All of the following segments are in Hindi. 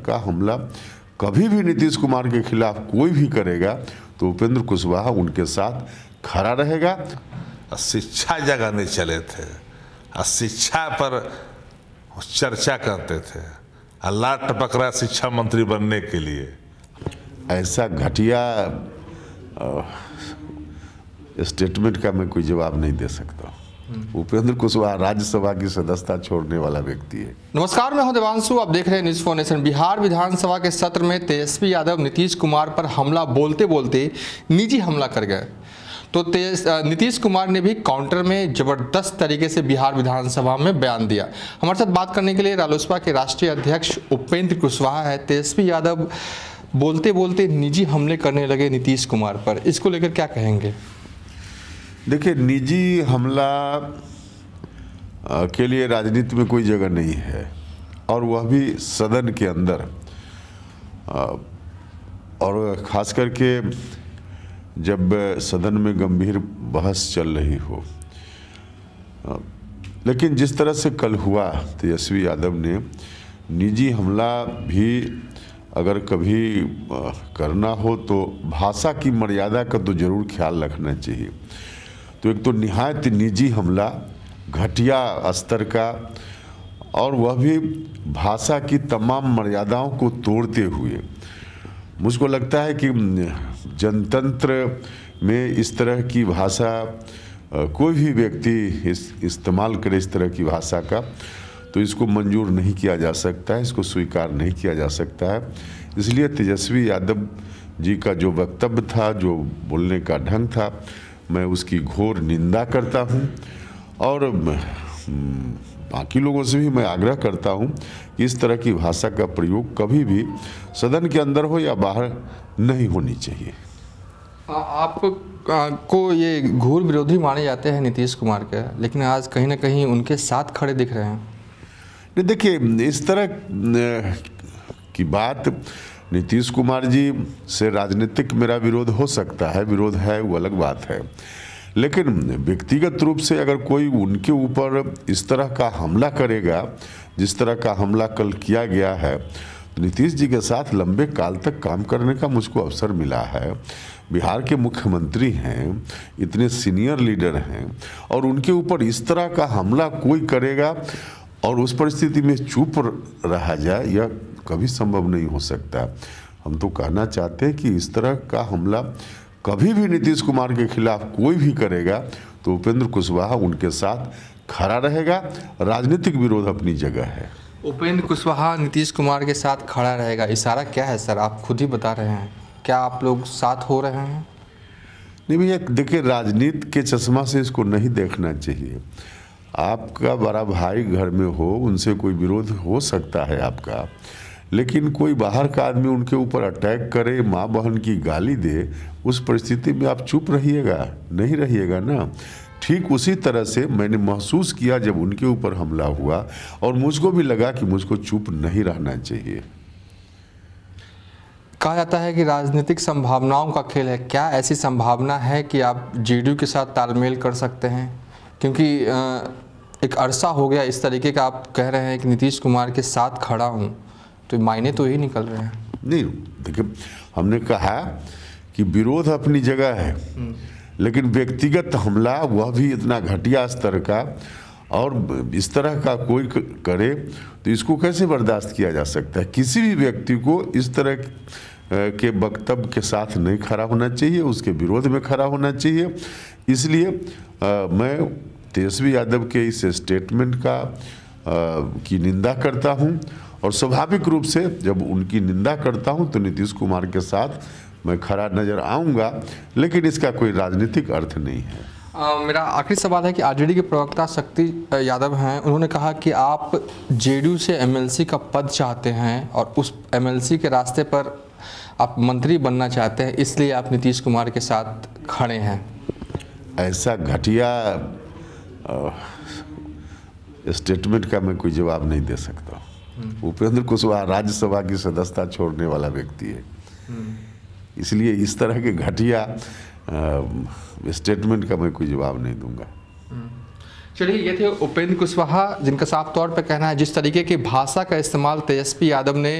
का हमला कभी भी नीतीश कुमार के खिलाफ कोई भी करेगा तो उपेंद्र कुशवाहा उनके साथ खड़ा रहेगा। शिक्षा जगाने चले थे, शिक्षा पर चर्चा करते थे, लाट टपक रहा शिक्षा मंत्री बनने के लिए। ऐसा घटिया स्टेटमेंट का मैं कोई जवाब नहीं दे सकता। उपेंद्र कुशवाहा राज्यसभा की सदस्यता छोड़ने वाला व्यक्ति है। नमस्कार, मैं हूं देवांशु, आप देख रहे हैं न्यूज़ फाउंडेशन। बिहार विधानसभा के सत्र में तेजस्वी यादव नीतीश कुमार पर हमला बोलते बोलते निजी हमला कर गए। तो नीतीश कुमार ने भी काउंटर में जबरदस्त तरीके से बिहार विधानसभा में बयान दिया। हमारे साथ बात करने के लिए रालोसपा के राष्ट्रीय अध्यक्ष उपेंद्र कुशवाहा है। तेजस्वी यादव बोलते बोलते निजी हमले करने लगे नीतीश कुमार पर, इसको लेकर क्या कहेंगे? देखिए, निजी हमला के लिए राजनीति में कोई जगह नहीं है, और वह भी सदन के अंदर, और ख़ास करके जब सदन में गंभीर बहस चल रही हो। लेकिन जिस तरह से कल हुआ, तेजस्वी यादव ने निजी हमला भी अगर कभी करना हो तो भाषा की मर्यादा का तो ज़रूर ख्याल रखना चाहिए। तो एक तो निहायत निजी हमला, घटिया स्तर का, और वह भी भाषा की तमाम मर्यादाओं को तोड़ते हुए। मुझको लगता है कि जनतंत्र में इस तरह की भाषा कोई भी व्यक्ति इस्तेमाल करे, इस तरह की भाषा का, तो इसको मंजूर नहीं किया जा सकता है, इसको स्वीकार नहीं किया जा सकता है। इसलिए तेजस्वी यादव जी का जो वक्तव्य था, जो बोलने का ढंग था, मैं उसकी घोर निंदा करता हूं, और बाकी लोगों से भी मैं आग्रह करता हूं कि इस तरह की भाषा का प्रयोग कभी भी सदन के अंदर हो या बाहर नहीं होनी चाहिए। आपको ये घोर विरोधी माने जाते हैं नीतीश कुमार के, लेकिन आज कहीं ना कहीं उनके साथ खड़े दिख रहे हैं। नहीं, देखिए, इस तरह की बात, नीतीश कुमार जी से राजनीतिक मेरा विरोध हो सकता है, विरोध है, वो अलग बात है। लेकिन व्यक्तिगत रूप से अगर कोई उनके ऊपर इस तरह का हमला करेगा, जिस तरह का हमला कल किया गया है, तो नीतीश जी के साथ लंबे काल तक काम करने का मुझको अवसर मिला है। बिहार के मुख्यमंत्री हैं, इतने सीनियर लीडर हैं, और उनके ऊपर इस तरह का हमला कोई करेगा और उस परिस्थिति में चुप रहा जाए, यह कभी संभव नहीं हो सकता। हम तो कहना चाहते हैं कि इस तरह का हमला कभी भी नीतीश कुमार के खिलाफ कोई भी करेगा तो उपेंद्र कुशवाहा उनके साथ खड़ा रहेगा। राजनीतिक विरोध अपनी जगह है। उपेंद्र कुशवाहा नीतीश कुमार के साथ खड़ा रहेगा, इशारा क्या है सर? आप खुद ही बता रहे हैं, क्या आप लोग साथ हो रहे हैं? नहीं भैया, देखिए, राजनीति के चश्मा से इसको नहीं देखना चाहिए। आपका बड़ा भाई घर में हो, उनसे कोई विरोध हो सकता है आपका, लेकिन कोई बाहर का आदमी उनके ऊपर अटैक करे, माँ बहन की गाली दे, उस परिस्थिति में आप चुप रहिएगा? नहीं रहिएगा ना। ठीक उसी तरह से मैंने महसूस किया जब उनके ऊपर हमला हुआ, और मुझको भी लगा कि मुझको चुप नहीं रहना चाहिए। कहा जाता है कि राजनीतिक संभावनाओं का खेल है। क्या ऐसी संभावना है कि आप जेडीयू के साथ तालमेल कर सकते हैं? क्योंकि एक अरसा हो गया इस तरीके का आप कह रहे हैं कि नीतीश कुमार के साथ खड़ा हूँ, तो मायने तो यही निकल रहे हैं। नहीं, देखिए, हमने कहा कि विरोध अपनी जगह है, लेकिन व्यक्तिगत हमला, वह भी इतना घटिया स्तर का, और इस तरह का कोई करे तो इसको कैसे बर्दाश्त किया जा सकता है? किसी भी व्यक्ति को इस तरह के वक्तव्य के साथ नहीं खड़ा होना चाहिए, उसके विरोध में खड़ा होना चाहिए। इसलिए मैं तेजस्वी यादव के इस स्टेटमेंट की निंदा करता हूं, और स्वाभाविक रूप से जब उनकी निंदा करता हूं तो नीतीश कुमार के साथ मैं खड़ा नजर आऊंगा, लेकिन इसका कोई राजनीतिक अर्थ नहीं है। मेरा आखिरी सवाल है कि आरजेडी के प्रवक्ता शक्ति यादव हैं, उन्होंने कहा कि आप जेडीयू से एमएलसी का पद चाहते हैं और उस एमएलसी के रास्ते पर आप मंत्री बनना चाहते हैं, इसलिए आप नीतीश कुमार के साथ खड़े हैं। ऐसा घटिया स्टेटमेंट का मैं कोई जवाब नहीं दे सकता। उपेंद्र कुशवाहा राज्यसभा की सदस्यता छोड़ने वाला व्यक्ति है, इसलिए इस तरह के घटिया स्टेटमेंट का मैं कोई जवाब नहीं दूंगा। चलिए, ये थे उपेंद्र कुशवाहा, जिनका साफ तौर पर कहना है जिस तरीके की भाषा का इस्तेमाल तेजस्वी यादव ने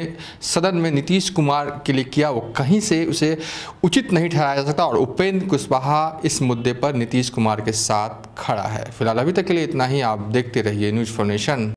सदन में नीतीश कुमार के लिए किया वो कहीं से उसे उचित नहीं ठहराया जा सकता, और उपेंद्र कुशवाहा इस मुद्दे पर नीतीश कुमार के साथ खड़ा है। फिलहाल अभी तक के लिए इतना ही। आप देखते रहिए न्यूज़ फॉर नेशन।